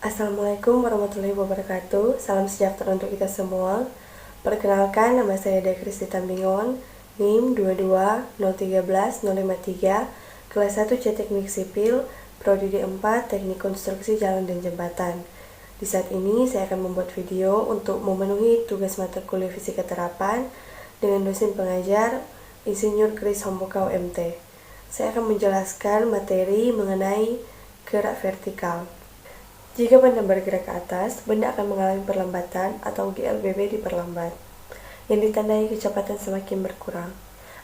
Assalamualaikum warahmatullahi wabarakatuh. Salam sejahtera untuk kita semua. Perkenalkan, nama saya Dea Kristi Tambingon, NIM 22013-053, kelas 1 C Teknik Sipil, Prodi D4 Teknik Konstruksi Jalan dan Jembatan. Di saat ini saya akan membuat video untuk memenuhi tugas mata kuliah Fisika Terapan dengan dosen pengajar Insinyur Kris Hombokau MT. Saya akan menjelaskan materi mengenai gerak vertikal. Jika benda bergerak ke atas, benda akan mengalami perlambatan atau GLBB diperlambat, yang ditandai kecepatan semakin berkurang.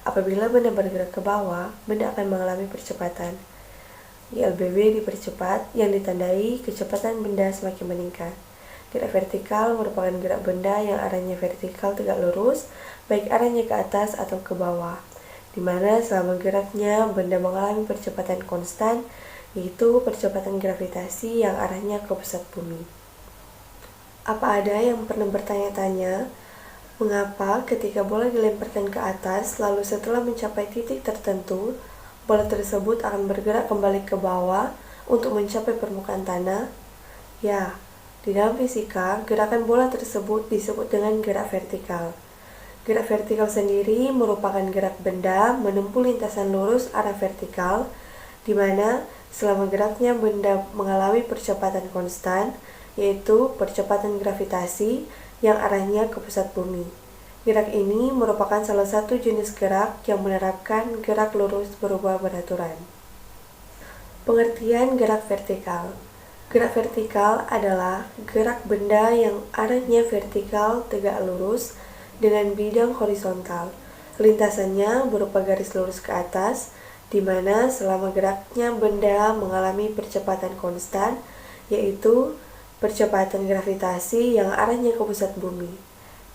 Apabila benda bergerak ke bawah, benda akan mengalami percepatan. GLBB dipercepat, yang ditandai kecepatan benda semakin meningkat. Gerak vertikal merupakan gerak benda yang arahnya vertikal tegak lurus, baik arahnya ke atas atau ke bawah, di mana selama geraknya benda mengalami percepatan konstan, yaitu percepatan gravitasi yang arahnya ke pusat bumi. Apa ada yang pernah bertanya-tanya, mengapa ketika bola dilemparkan ke atas, lalu setelah mencapai titik tertentu, bola tersebut akan bergerak kembali ke bawah untuk mencapai permukaan tanah? Ya, di dalam fisika, gerakan bola tersebut disebut dengan gerak vertikal. Gerak vertikal sendiri merupakan gerak benda menempuh lintasan lurus arah vertikal, di mana selama geraknya benda mengalami percepatan konstan, yaitu percepatan gravitasi yang arahnya ke pusat bumi. Gerak ini merupakan salah satu jenis gerak yang menerapkan gerak lurus berubah beraturan. Pengertian gerak vertikal. Gerak vertikal adalah gerak benda yang arahnya vertikal tegak lurus dengan bidang horizontal. Lintasannya berupa garis lurus ke atas, di mana selama geraknya benda mengalami percepatan konstan, yaitu percepatan gravitasi yang arahnya ke pusat bumi.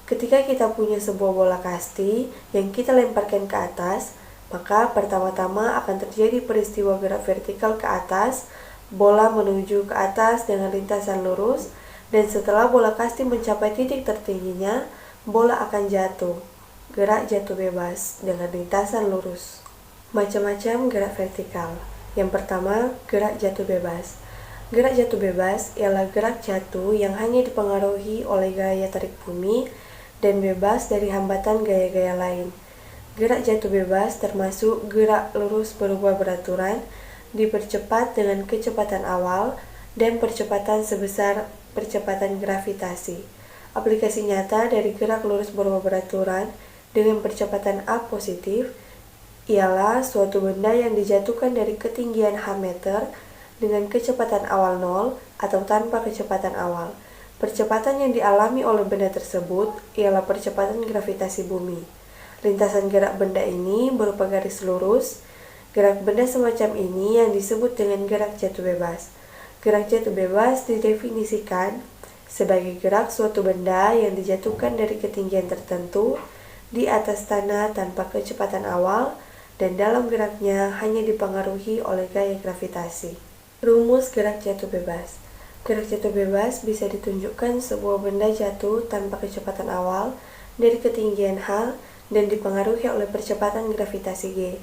Ketika kita punya sebuah bola kasti yang kita lemparkan ke atas, maka pertama-tama akan terjadi peristiwa gerak vertikal ke atas, bola menuju ke atas dengan lintasan lurus, dan setelah bola kasti mencapai titik tertingginya, bola akan jatuh, gerak jatuh bebas dengan lintasan lurus. Macam-macam gerak vertikal. Yang pertama, gerak jatuh bebas. Gerak jatuh bebas ialah gerak jatuh yang hanya dipengaruhi oleh gaya tarik bumi dan bebas dari hambatan gaya-gaya lain. Gerak jatuh bebas termasuk gerak lurus berubah beraturan, dipercepat dengan kecepatan awal dan percepatan sebesar percepatan gravitasi. Aplikasi nyata dari gerak lurus berubah beraturan dengan percepatan A positif ialah suatu benda yang dijatuhkan dari ketinggian h meter dengan kecepatan awal 0 atau tanpa kecepatan awal. Percepatan yang dialami oleh benda tersebut ialah percepatan gravitasi bumi. Lintasan gerak benda ini berupa garis lurus. Gerak benda semacam ini yang disebut dengan gerak jatuh bebas. Gerak jatuh bebas didefinisikan sebagai gerak suatu benda yang dijatuhkan dari ketinggian tertentu di atas tanah tanpa kecepatan awal, dan dalam geraknya hanya dipengaruhi oleh gaya gravitasi. Rumus gerak jatuh bebas. Gerak jatuh bebas bisa ditunjukkan sebuah benda jatuh tanpa kecepatan awal dari ketinggian h dan dipengaruhi oleh percepatan gravitasi g.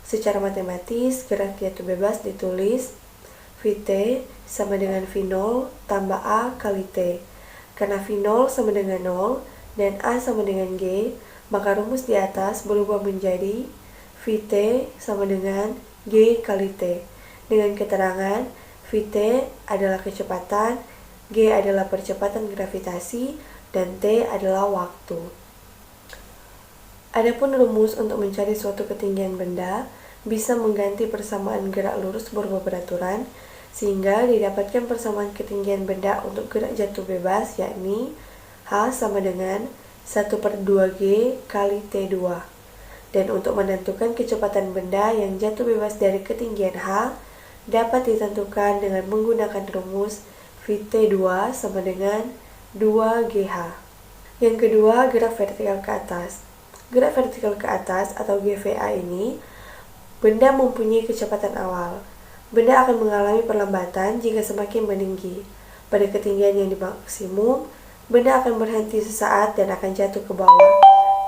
Secara matematis, gerak jatuh bebas ditulis Vt sama dengan V0 tambah A kali T. Karena V0 sama dengan 0 dan A sama dengan G, maka rumus di atas berubah menjadi Vt sama dengan G kali T, dengan keterangan Vt adalah kecepatan, G adalah percepatan gravitasi, dan T adalah waktu. Adapun rumus untuk mencari suatu ketinggian benda bisa mengganti persamaan gerak lurus berubah beraturan, sehingga didapatkan persamaan ketinggian benda untuk gerak jatuh bebas, yakni H sama dengan 1/2G kali T2. Dan untuk menentukan kecepatan benda yang jatuh bebas dari ketinggian h dapat ditentukan dengan menggunakan rumus Vt2 sama dengan 2GH. Yang kedua, gerak vertikal ke atas. Gerak vertikal ke atas atau GVA ini, benda mempunyai kecepatan awal. Benda akan mengalami perlambatan jika semakin meninggi. Pada ketinggian yang maksimum, benda akan berhenti sesaat dan akan jatuh ke bawah.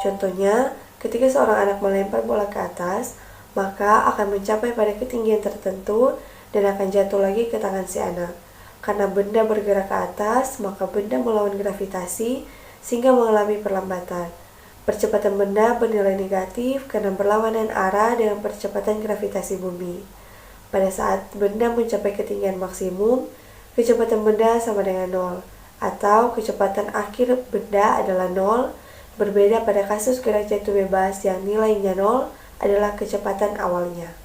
Contohnya, ketika seorang anak melempar bola ke atas, maka akan mencapai pada ketinggian tertentu dan akan jatuh lagi ke tangan si anak. Karena benda bergerak ke atas, maka benda melawan gravitasi sehingga mengalami perlambatan. Percepatan benda bernilai negatif karena berlawanan arah dengan percepatan gravitasi bumi. Pada saat benda mencapai ketinggian maksimum, kecepatan benda sama dengan 0, atau kecepatan akhir benda adalah 0, berbeda pada kasus gerak jatuh bebas yang nilainya 0 adalah kecepatan awalnya.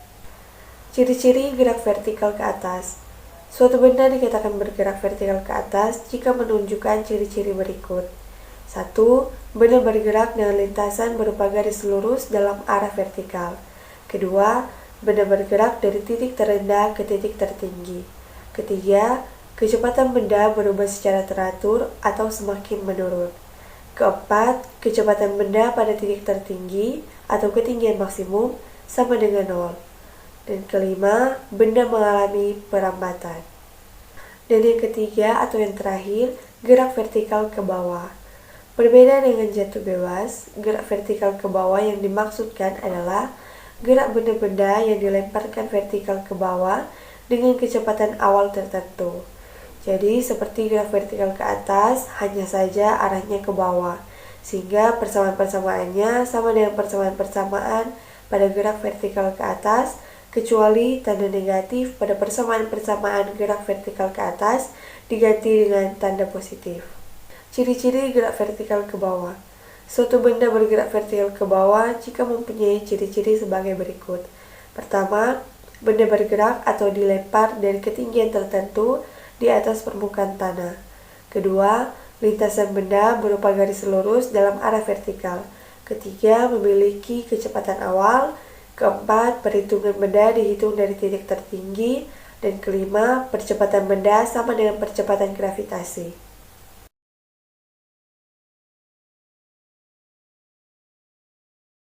Ciri-ciri gerak vertikal ke atas. Suatu benda dikatakan bergerak vertikal ke atas jika menunjukkan ciri-ciri berikut. 1. Benda bergerak dengan lintasan berupa garis lurus dalam arah vertikal. Kedua, benda bergerak dari titik terendah ke titik tertinggi. Ketiga, kecepatan benda berubah secara teratur atau semakin menurun. Keempat, kecepatan benda pada titik tertinggi atau ketinggian maksimum sama dengan 0. Dan kelima, benda mengalami perlambatan. Dan yang ketiga atau yang terakhir, gerak vertikal ke bawah. Berbeda dengan jatuh bebas, gerak vertikal ke bawah yang dimaksudkan adalah gerak benda-benda yang dilemparkan vertikal ke bawah dengan kecepatan awal tertentu. Jadi seperti gerak vertikal ke atas, hanya saja arahnya ke bawah, sehingga persamaan-persamaannya sama dengan persamaan-persamaan pada gerak vertikal ke atas, kecuali tanda negatif pada persamaan-persamaan gerak vertikal ke atas diganti dengan tanda positif. Ciri-ciri gerak vertikal ke bawah. Suatu benda bergerak vertikal ke bawah jika mempunyai ciri-ciri sebagai berikut. Pertama, benda bergerak atau dilempar dari ketinggian tertentu di atas permukaan tanah. Kedua, lintasan benda berupa garis lurus dalam arah vertikal. Ketiga, memiliki kecepatan awal. Keempat, perhitungan benda dihitung dari titik tertinggi. Dan kelima, percepatan benda sama dengan percepatan gravitasi.